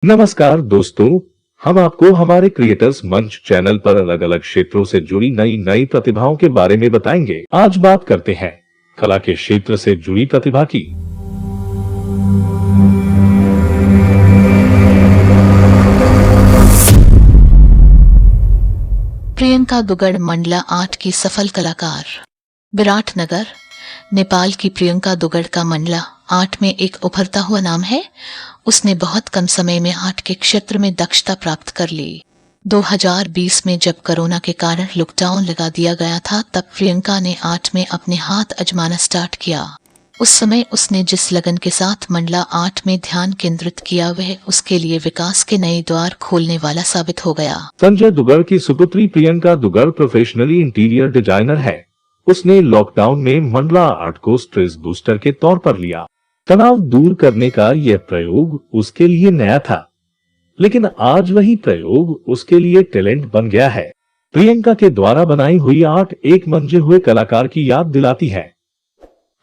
नमस्कार दोस्तों, हम आपको हमारे क्रिएटर्स मंच चैनल पर अलग अलग क्षेत्रों से जुड़ी नई नई प्रतिभाओं के बारे में बताएंगे। आज बात करते हैं कला के क्षेत्र से जुड़ी प्रतिभा की। प्रियंका दुगड़ मंडला आर्ट की सफल कलाकार। विराटनगर, नेपाल की प्रियंका दुगड़ का मंडला आर्ट में एक उभरता हुआ नाम है। उसने बहुत कम समय में आर्ट के क्षेत्र में दक्षता प्राप्त कर ली। 2020 में जब कोरोना के कारण लॉकडाउन लगा दिया गया था, तब प्रियंका ने आर्ट में अपने हाथ आजमाना स्टार्ट किया। उस समय उसने जिस लगन के साथ मंडला आर्ट में ध्यान केंद्रित किया, वह उसके लिए विकास के नए द्वार खोलने वाला साबित हो गया। संजय दुगड़ की सुपुत्री Priyanka Dugad professionally interior designer है। उसने लॉकडाउन में मंडला आर्ट को स्ट्रेस बूस्टर के तौर पर लिया। तनाव दूर करने का यह प्रयोग उसके लिए नया था, लेकिन आज वही प्रयोग उसके लिए टैलेंट बन गया है। प्रियंका के द्वारा बनाई हुई आर्ट एक मंजे हुए कलाकार की याद दिलाती है।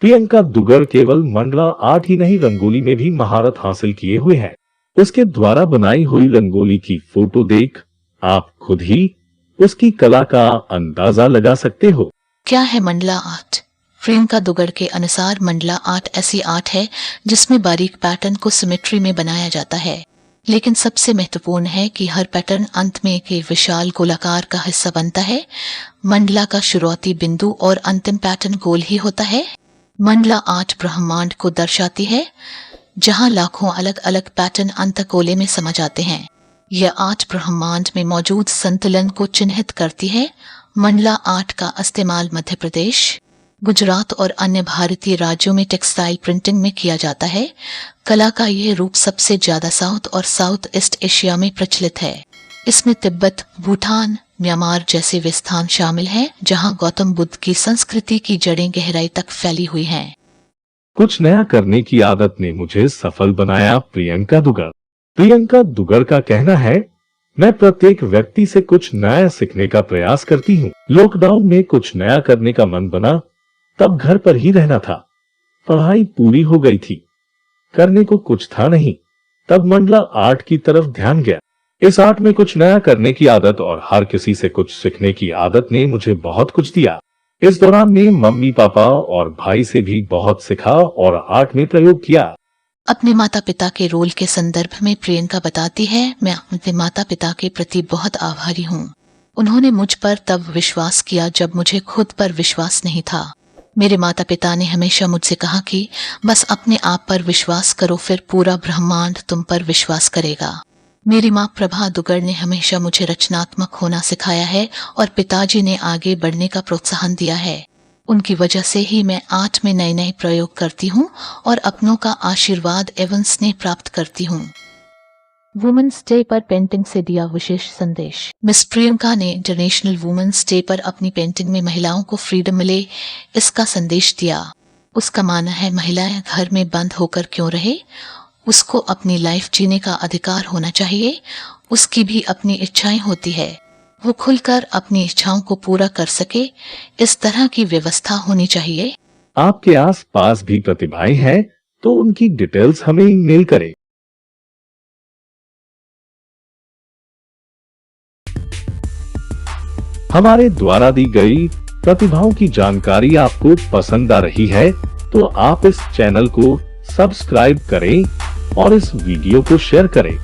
प्रियंका दुगड़ केवल मंडला आर्ट ही नहीं, रंगोली में भी महारत हासिल किए हुए है। उसके द्वारा बनाई हुई रंगोली की फोटो देख आप खुद ही उसकी कला का अंदाजा लगा सकते हो। क्या है मंडला आर्ट? प्रियंका दुगड़ के अनुसार मंडला आर्ट ऐसी आर्ट है जिसमें बारीक पैटर्न को सिमेट्री में बनाया जाता है, लेकिन सबसे महत्वपूर्ण है कि हर पैटर्न अंत में एक विशाल गोलाकार का हिस्सा बनता है। मंडला का शुरुआती बिंदु और अंतिम पैटर्न गोल ही होता है। मंडला आर्ट ब्रह्मांड को दर्शाती है, जहां लाखों अलग अलग पैटर्न अंतःकोले में समा जाते हैं। यह आर्ट ब्रह्मांड में मौजूद संतुलन को चिन्हित करती है। मंडला आर्ट का इस्तेमाल मध्य प्रदेश, गुजरात और अन्य भारतीय राज्यों में टेक्सटाइल प्रिंटिंग में किया जाता है। कला का यह रूप सबसे ज्यादा साउथ और साउथ ईस्ट एशिया में प्रचलित है। इसमें तिब्बत, भूटान, म्यांमार जैसे वे स्थान शामिल हैं, जहां गौतम बुद्ध की संस्कृति की जड़ें गहराई तक फैली हुई हैं। कुछ नया करने की आदत ने मुझे सफल बनाया। प्रियंका दुगड़ का कहना है, मैं प्रत्येक व्यक्ति से कुछ नया सीखने का प्रयास करती हूँ। लॉकडाउन में कुछ नया करने का मन बना, तब घर पर ही रहना था। पढ़ाई पूरी हो गई थी, करने को कुछ था नहीं, तब मंडला आर्ट की तरफ ध्यान गया। इस आर्ट में कुछ नया करने की आदत और हर किसी से कुछ सीखने की आदत ने मुझे बहुत कुछ दिया। इस दौरान मैं मम्मी पापा और भाई से भी बहुत सीखा और आर्ट में प्रयोग किया। अपने माता पिता के रोल के संदर्भ में प्रियंका बताती है, मैं अपने माता पिता के प्रति बहुत आभारी हूँ। उन्होंने मुझ पर तब विश्वास किया जब मुझे खुद पर विश्वास नहीं था। मेरे माता पिता ने हमेशा मुझसे कहा कि बस अपने आप पर विश्वास करो, फिर पूरा ब्रह्मांड तुम पर विश्वास करेगा। मेरी माँ प्रभा दुगड़ ने हमेशा मुझे रचनात्मक होना सिखाया है और पिताजी ने आगे बढ़ने का प्रोत्साहन दिया है। उनकी वजह से ही मैं आर्ट में नए नए प्रयोग करती हूँ और अपनों का आशीर्वाद एवं स्नेह प्राप्त करती हूँ। वुमेन्स डे पर पेंटिंग से दिया विशेष संदेश। मिस प्रियंका ने इंटरनेशनल वुमेन्स डे पर अपनी पेंटिंग में महिलाओं को फ्रीडम मिले, इसका संदेश दिया। उसका मानना है महिलाएं घर में बंद होकर क्यों रहे, उसको अपनी लाइफ जीने का अधिकार होना चाहिए। उसकी भी अपनी इच्छाएं होती है, वो खुलकर अपनी इच्छाओं को पूरा कर सके, इस तरह की व्यवस्था होनी चाहिए। आपके आस पास भी प्रतिभाएं हैं तो उनकी डिटेल्स हमें ईमेल करें। हमारे द्वारा दी गई प्रतिभाओं की जानकारी आपको पसंद आ रही है तो आप इस चैनल को सब्सक्राइब करें और इस वीडियो को शेयर करें।